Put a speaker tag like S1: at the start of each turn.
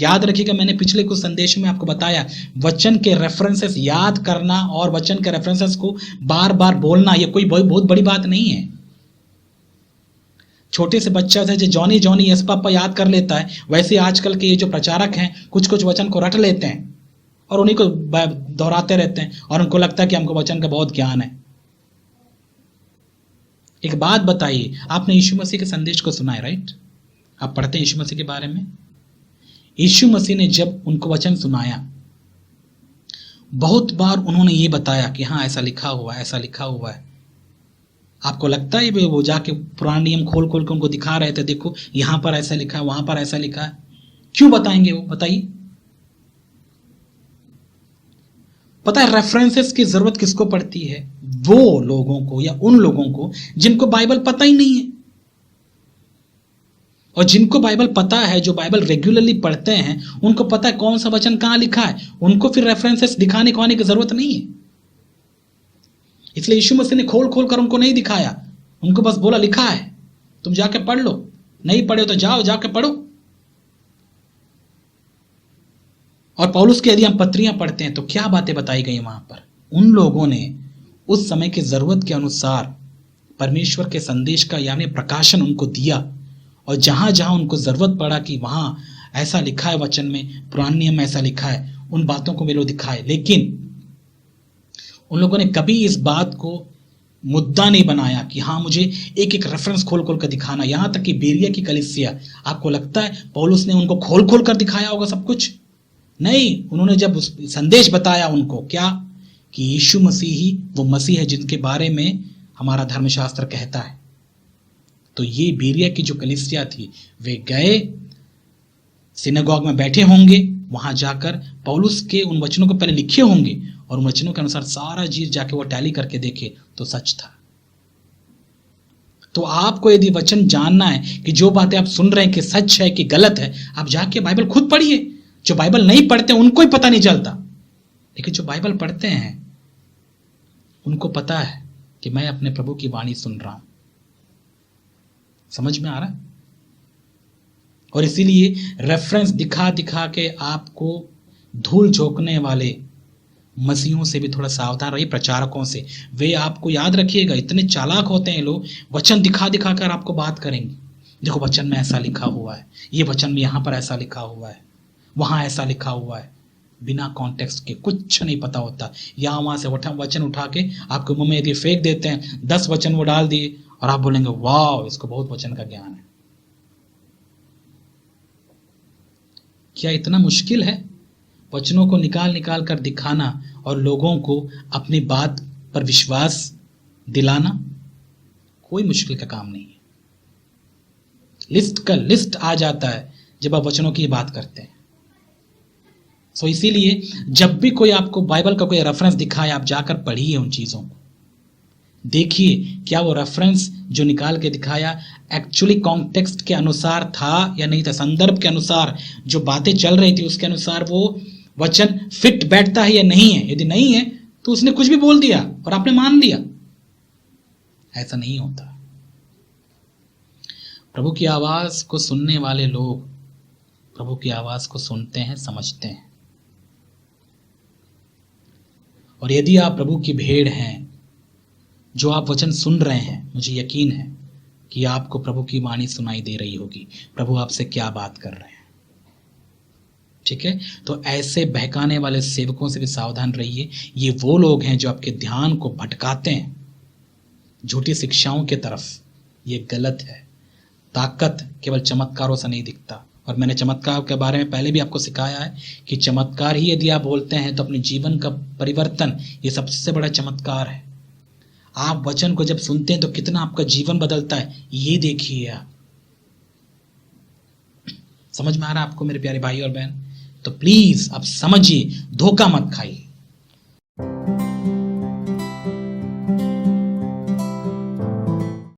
S1: याद रखिएगा, मैंने पिछले कुछ संदेशों में आपको बताया, वचन के रेफरेंसेस याद करना और वचन के रेफरेंसेस को बार बार बोलना ये कोई बहुत बड़ी बात नहीं है। छोटे से बच्चा से जो जॉनी जॉनी यस पापा याद कर लेता है, वैसे आजकल के ये जो प्रचारक हैं कुछ कुछ वचन को रट लेते हैं और उन्हीं को दोहराते रहते हैं और उनको लगता है कि हमको वचन का बहुत ज्ञान है। एक बात बताइए, आपने यीशु मसीह के संदेश को सुना है, राइट? आप पढ़ते हैं यीशु मसीह के बारे में। यीशु मसीह ने जब उनको वचन सुनाया, बहुत बार उन्होंने ये बताया कि हाँ ऐसा लिखा हुआ है, ऐसा लिखा हुआ है। आपको लगता है वो जाके पुराना नियम खोल खोल के उनको दिखा रहे थे, देखो यहां पर ऐसा लिखा है, वहां पर ऐसा लिखा है? क्यों बताएंगे वो? बताइए। पता है रेफरेंसेस की जरूरत किसको पड़ती है? वो लोगों को या उन लोगों को जिनको बाइबल पता ही नहीं है। और जिनको बाइबल पता है, जो बाइबल रेगुलरली पढ़ते हैं, उनको पता है कौन सा वचन कहां लिखा है। उनको फिर रेफरेंसेस दिखाने को आने की जरूरत नहीं है। इसलिए यीशु मसीह ने खोल खोल कर उनको नहीं दिखाया, उनको बस बोला लिखा है, तुम जाके पढ़ लो। नहीं पढ़े तो जाओ जाके पढ़ो। और पौलुस की यदि हम पत्रियां पढ़ते हैं तो क्या बातें बताई गई वहां पर? उन लोगों ने उस समय की जरूरत के अनुसार परमेश्वर के संदेश का यानी प्रकाशन उनको दिया, और जहां जहां उनको जरूरत पड़ा कि वहां ऐसा लिखा है वचन में, पुराने नियम में ऐसा लिखा है, उन बातों को वे लोग दिखाए। लेकिन उन लोगों ने कभी इस बात को मुद्दा नहीं बनाया कि हाँ मुझे एक एक रेफरेंस खोल खोल कर दिखाना। यहां तक कि बेरिया की कलीसिया, आपको लगता है पौलुस ने उनको खोल खोल कर दिखाया होगा सब कुछ? नहीं, उन्होंने जब संदेश बताया उनको क्या, कि यीशु मसीह ही वो मसीह है जिनके बारे में हमारा धर्मशास्त्र कहता है। तो ये बेरिया की जो कलीसिया थी, वे गए सिनेगॉग में बैठे होंगे, वहां जाकर पौलुस के उन वचनों को पहले लिखे होंगे और उन वचनों के अनुसार सारा चीज जाके वो टैली करके देखे तो सच था। तो आपको यदि वचन जानना है कि जो बातें आप सुन रहे हैं कि सच है कि गलत है, आप जाके बाइबल खुद पढ़िए। जो बाइबल नहीं पढ़ते उनको ही पता नहीं चलता, लेकिन जो बाइबल पढ़ते हैं उनको पता है कि मैं अपने प्रभु की वाणी सुन रहा हूं। समझ में आ रहा है? और इसीलिए रेफरेंस दिखा दिखा के आपको धूल झोंकने वाले मसीहों से भी थोड़ा सावधान रहिए, प्रचारकों से। वे आपको याद रखिएगा, इतने चालाक होते हैं लोग, वचन दिखा दिखा कर आपको बात करेंगे। देखो वचन में ऐसा लिखा हुआ है, ये वचन में यहां पर ऐसा लिखा हुआ है, वहां ऐसा लिखा हुआ है। बिना कॉन्टेक्स्ट के कुछ नहीं पता होता। यहां वहां से वचन उठा के आपके मुंह में यदि फेंक देते हैं, 10 वचन वो डाल दिए और आप बोलेंगे वाह इसको बहुत वचन का ज्ञान है। क्या इतना मुश्किल है वचनों को निकाल निकाल कर दिखाना और लोगों को अपनी बात पर विश्वास दिलाना? कोई मुश्किल का काम नहीं है। लिस्ट का लिस्ट आ जाता है जब आप वचनों की बात करते हैं। सो इसीलिए जब भी कोई आपको बाइबल का कोई रेफरेंस दिखाए, आप जाकर पढ़िए उन चीजों को, देखिए क्या वो रेफरेंस जो निकाल के दिखाया एक्चुअली कॉन्टेक्स्ट के अनुसार था या नहीं था, संदर्भ के अनुसार जो बातें चल रही थी उसके अनुसार वो वचन फिट बैठता है या नहीं है। यदि नहीं है तो उसने कुछ भी बोल दिया और आपने मान लिया। ऐसा नहीं होता। प्रभु की आवाज को सुनने वाले लोग प्रभु की आवाज को सुनते हैं, समझते हैं। और यदि आप प्रभु की भेड़ हैं, जो आप वचन सुन रहे हैं, मुझे यकीन है कि आपको प्रभु की वाणी सुनाई दे रही होगी, प्रभु आपसे क्या बात कर रहे हैं। ठीक है? तो ऐसे बहकाने वाले सेवकों से भी सावधान रहिए। ये वो लोग हैं जो आपके ध्यान को भटकाते हैं झूठी शिक्षाओं के तरफ। ये गलत है। ताकत केवल चमत्कारों से नहीं दिखता। और मैंने चमत्कार के बारे में पहले भी आपको सिखाया है कि चमत्कार ही यदि आप बोलते हैं तो अपने जीवन का परिवर्तन, ये सबसे बड़ा चमत्कार है। आप वचन को जब सुनते हैं तो कितना आपका जीवन बदलता है, ये देखिए आप। समझ में आ रहा है आपको मेरे प्यारे भाई और बहन? तो प्लीज आप समझिए, धोखा मत खाइए।